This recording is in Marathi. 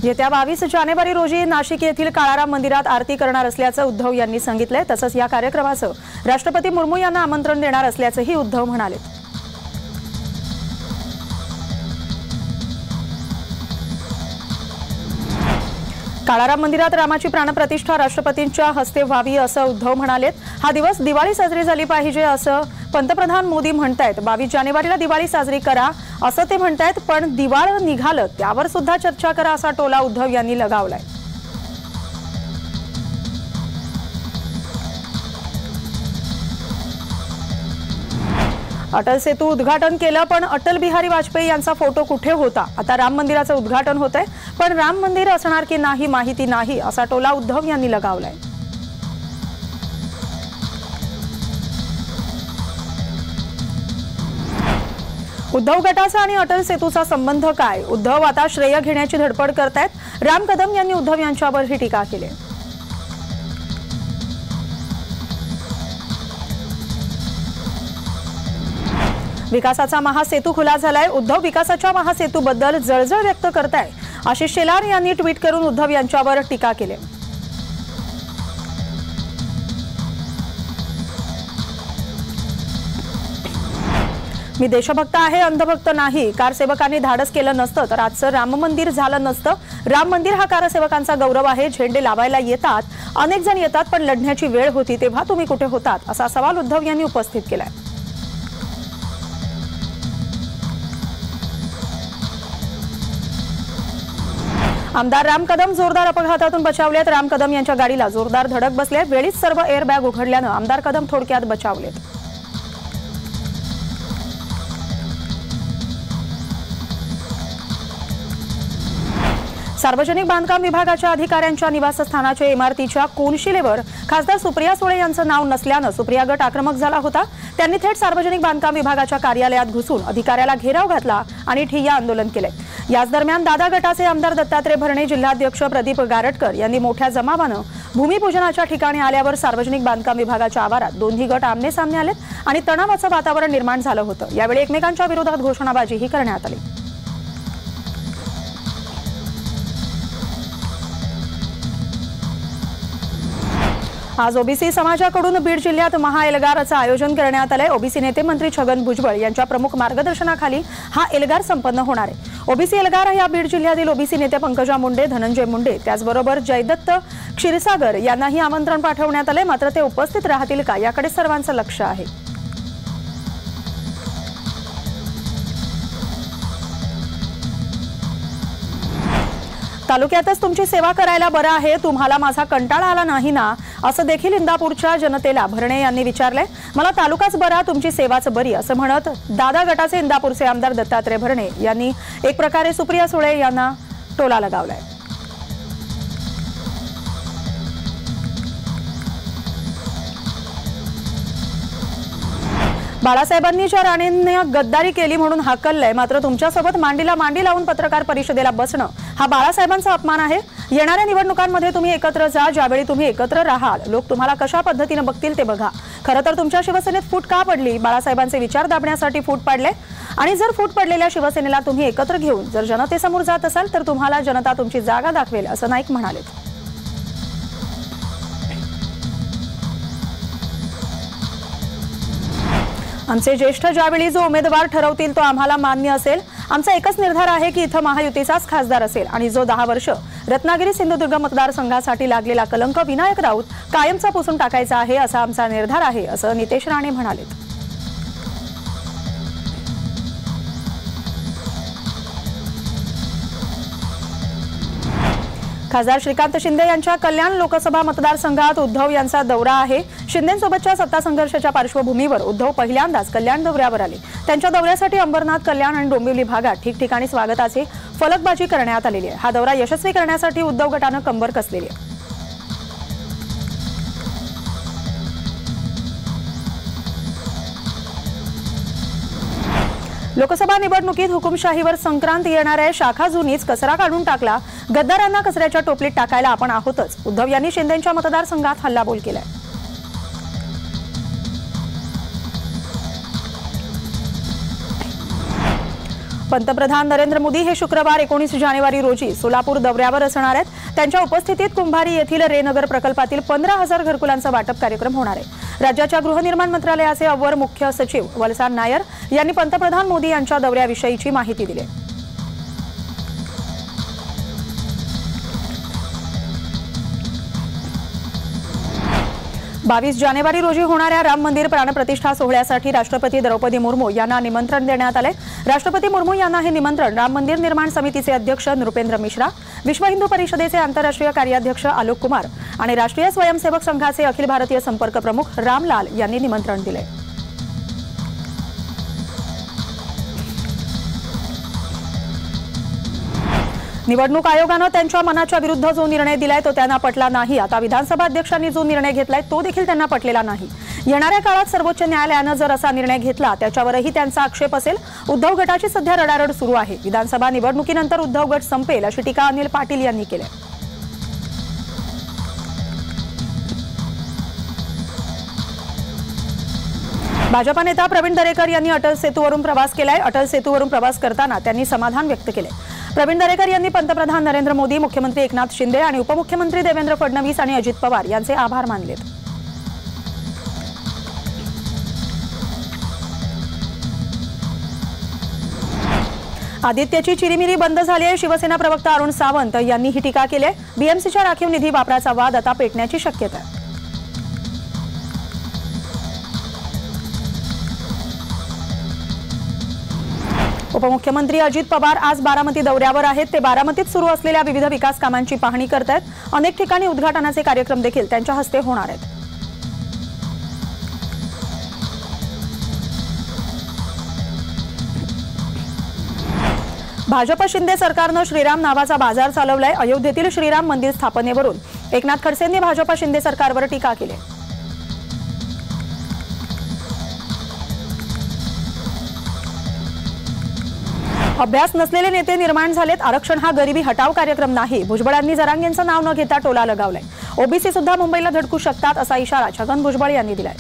येत्या 22 जानेवारी रोजी नाशिक येथील काळाराम मंदिरात आरती करणार असल्याचं उद्धव यांनी सांगितलंय। तसंच या कार्यक्रमाचं राष्ट्रपती मुर्मू यांना आमंत्रण देणार असल्याचंही उद्धव म्हणाले। काळाराम मंदिरात रामाची प्राणप्रतिष्ठा राष्ट्रपतींच्या हस्ते व्हावी असं उद्धव म्हणाले। हा दिवस दिवाळी साजरी झाली पाहिजे असं पंतप्रधान मोदी म्हणतायत। 22 जानेवारीला दिवाळी साजरी करा असं ते म्हणतायत, पण दिवाळ निघालं त्यावर सुद्धा चर्चा करा असा टोला उद्धव यांनी लगावलाय। अटल सेतू उद्घाटन केलं, पण अटल बिहारी वाजपेयी यांचा फोटो कुठे होता? आता राम मंदिराचं उद्घाटन होतंय, पण राम मंदिर असणार की नाही माहिती नाही असा टोला उद्धव यांनी लगावलाय। उद्धव गटाचा आणि अटल सेतूचा संबंध काय? उद्धव आता श्रेय घेण्याची धडपड करतायत। राम कदम यांनी उद्धव यांच्यावर ही टीका केली। विकासाचा महासेतू खुला झालाय। उद्धव विकासाच्या महासेतूबद्दल जळजळ व्यक्त करताय। आशिष शेलार यांनी ट्विट करून उद्धव यांच्यावर टीका केली। मी देशभक्त आहे, अंधभक्त नाही। कारसेवकांनी धाडस केलं नसतं तर आजचं राम मंदिर झालं नसतं। राम मंदिर हा कारसेवकांचा गौरव आहे। झेंडे लावायला येतात, अनेक जण येतात, पण लढण्याची वेळ होती तेव्हा तुम्ही कुठे होतात असा सवाल उद्धव यांनी उपस्थित केलाय। आमदार राम कदम जोरदार अपघातातून बचावलेत। राम कदम यांच्या गाडीला जोरदार धडक बसले। वेळीच सर्व एअरबॅग उघडल्यानं आमदार कदम थोडक्यात बचावलेत। सार्वजनिक बांधकाम विभागाच्या अधिकाऱ्यांच्या निवासस्थानाच्या इमारतीच्या कोनशिलेवर खासदार सुप्रिया सुळे यांचं नाव नसल्यानं सुप्रिया गट आक्रमक झाला होता। त्यांनी थेट सार्वजनिक बांधकाम विभागाच्या कार्यालयात घुसून अधिकाऱ्याला घेराव घातला आणि ठिय्या आंदोलन केले। याच दरम्यान दादा गटाचे आमदार दत्तात्रय भरणे, जिल्हाध्यक्ष प्रदीप गारटकर यांनी मोठ्या जमावानं भूमिपूजनाच्या ठिकाणी आल्यावर सार्वजनिक बांधकाम विभागाच्या आवारात दोन्ही गट आमने सामने आलेत आणि तणावाचं वातावरण निर्माण झालं होतं। यावेळी एकमेकांच्या विरोधात घोषणाबाजीही करण्यात आली। आज ओबीसी समाजाकडून बीड जिल्ह्यात महाएल्गारचं आयोजन करण्यात आलंय। ओबीसी नेते मंत्री छगन भुजबळ यांच्या प्रमुख मार्गदर्शनाखाली हा एल्गार संपन्न होणार आहे। ओबीसी एल्गार या बीड जिल्ह्यातील ओबीसी नेते पंकजा मुंडे, धनंजय मुंडे त्याचबरोबर जयदत्त क्षीरसागर यांनाही आमंत्रण पाठवण्यात आले। मात्र ते उपस्थित राहतील का याकडे सर्वांचं लक्ष आहे। तालुक्यातच तुमची सेवा करायला बरं आहे, तुम्हाला माझा कंटाळा आला नाही ना असं देखील इंदापूरच्या जनतेला भरणे यांनी विचारलंय। मला तालुकाच बरा, तुमची सेवाच बरी असं म्हणत दादा गटाचे इंदापूरचे आमदार दत्तात्रय भरणे यांनी एक प्रकारे सुप्रिया सुळे यांना टोला लगावलाय। बाळासाहेबांनी ज्या राणेंनी गद्दारी केली म्हणून हाकललंय, मात्र तुमच्यासोबत मांडीला मांडी लावून पत्रकार परिषदेला बसणं हा बाळासाहेबांचा अपमान आहे। येणाऱ्या निवडणुकांमध्ये तुम्ही एकत्र जा, ज्यावेळी तुम्ही एकत्र राहाल लोक तुम्हाला कशा पद्धतीने बघतील ते बघा। खरं तर तुमच्या शिवसेनेत फूट का पडली? बाळासाहेबांचे विचार दाबण्यासाठी फूट पडले आणि जर फूट पडलेल्या शिवसेनेला तुम्ही एकत्र घेऊन जर जनतेसमोर जात असाल तर तुम्हाला जनता तुमची जागा दाखवेल असं नाईक म्हणाले। आमचे ज्येष्ठ ज्यावेळी जो उमेदवार ठरवतील तो आम्हाला मान्य असेल। आमचा एकच निर्धार आहे की इथं महायुतीचाच खासदार असेल आणि जो 10 वर्ष रत्नागिरी सिंधुदुर्ग मतदारसंघासाठी लागलेला कलंक विनायक राऊत कायमचा पुसून टाकायचा आहे असा आमचा निर्धार आहे असं नितेश राणे म्हणाले। खासदार श्रीकांत शिंदे यांच्या कल्याण लोकसभा मतदारसंघात उद्धव यांचा दौरा आहे। शिंदेंसोबतच्या सत्ता संघर्षाच्या पार्श्वभूमीवर उद्धव पहिल्यांदाच कल्याण दौऱ्यावर आले। त्यांच्या दौऱ्यासाठी अंबरनाथ, कल्याण आणि डोंबिवली भागात ठिकठिकाणी स्वागताची फलकबाजी करण्यात आलेली आहे। हा दौरा यशस्वी करण्यासाठी उद्धव गटानं कंबर कसलेली आहे। लोकसभा निवडणुकीत हुकुमशाहीवर संक्रांत येणार आहे। शाखा जुनीच कचरा काढून टाकला, गद्दारांना कचऱ्याच्या टोपलीत टाकायला आपण आहोतच। उद्धव यांनी शिंदेंच्या मतदारसंघात हल्लाबोल केलाय। पंतप्रधान नरेंद्र मोदी हे शुक्रवार 19 जानेवारी रोजी सोलापूर दौऱ्यावर असणार आहेत। त्यांच्या उपस्थितीत कुंभारी येथील रेनगर प्रकल्पातील 15,000 घरकुलांचा वाटप कार्यक्रम होणार आहे। राज्याच्या गृहनिर्माण मंत्रालयाचे अवर मुख्य सचिव वलसाड नायर यांनी पंतप्रधान मोदी यांच्या दौऱ्याविषयीची माहिती दिली। 22 जानेवारी रोजी होणाऱ्या राम मंदिर प्राणप्रतिष्ठा सोहळ्यासाठी राष्ट्रपती द्रौपदी मुर्मू यांना निमंत्रण देण्यात आले। राष्ट्रपती मुर्मू यांना हे निमंत्रण राम मंदिर निर्माण समितीचे अध्यक्ष नृपेंद्र मिश्रा, विश्व हिंदू परिषदेचे आंतरराष्ट्रीय कार्याध्यक्ष आलोक कुमार आणि राष्ट्रीय स्वयंसेवक संघाचे अखिल भारतीय संपर्क प्रमुख रामलाल यांनी निमंत्रण दिले। निवडणूक आयोगाने त्यांच्या मनाच्या विरुद्ध जो निर्णय दिलाय तो त्यांना पटला नाही। आता विधानसभा अध्यक्षांनी जो निर्णय घेतलाय तो देखील त्यांना पटलेला नाही। येणाऱ्या काळात सर्वोच्च न्यायालयाने जर असा निर्णय घेतला त्याच्यावरही त्यांचा आक्षेप असेल। उद्धव गटाची सध्या रडारड सुरू आहे। विधानसभा निवडणुकीनंतर उद्धव गट संपेल अशी टीका अनिल पाटील यांनी केली। भाजपा नेता प्रवीण दरेकर यांनी अटल सेतूवरून प्रवास केलाय। अटल सेतूवरून प्रवास करताना त्यांनी समाधान व्यक्त केले। प्रवीण दरेकर यांनी पंतप्रधान नरेंद्र मोदी, मुख्यमंत्री एकनाथ शिंदे आणि उपमुख्यमंत्री देवेंद्र फडणवीस आणि अजित पवार यांचे आभार मानलेत। आदित्यची चिरीमिरी बंद झाली आहे। शिवसेना प्रवक्ता अरुण सावंत यांनी ही टीका केली आहे। बीएमसीच्या राखीव निधी वापराचा वाद आता पेटण्याची शक्यता आहे। उपमुख्यमंत्री अजित पवार आज बारामती दौऱ्यावर आहेत। ते बारामतीत सुरू असलेल्या विविध विकास कामांची पाहणी करतायत। अनेक ठिकाणी उद्घाटनाचे कार्यक्रम देखील त्यांच्या हस्ते होणार आहेत। भाजप शिंदे सरकारने श्रीराम नावाचा बाजार चालवलाय। अयोध्येतील श्रीराम मंदिर स्थापनेवरून एकनाथ खडसेंनी भाजप शिंदे सरकारवर टीका केली। अभ्यास नसलेले नेते निर्माण झालेत। आरक्षण हा गरिबी हटाव कार्यक्रम नाही। भुजबळांनी जरांगेंचं नाव न घेता टोला लगावलाय। ओबीसी सुद्धा मुंबईला धडकू शकतात असा इशारा छगन भुजबळ यांनी दिलाय।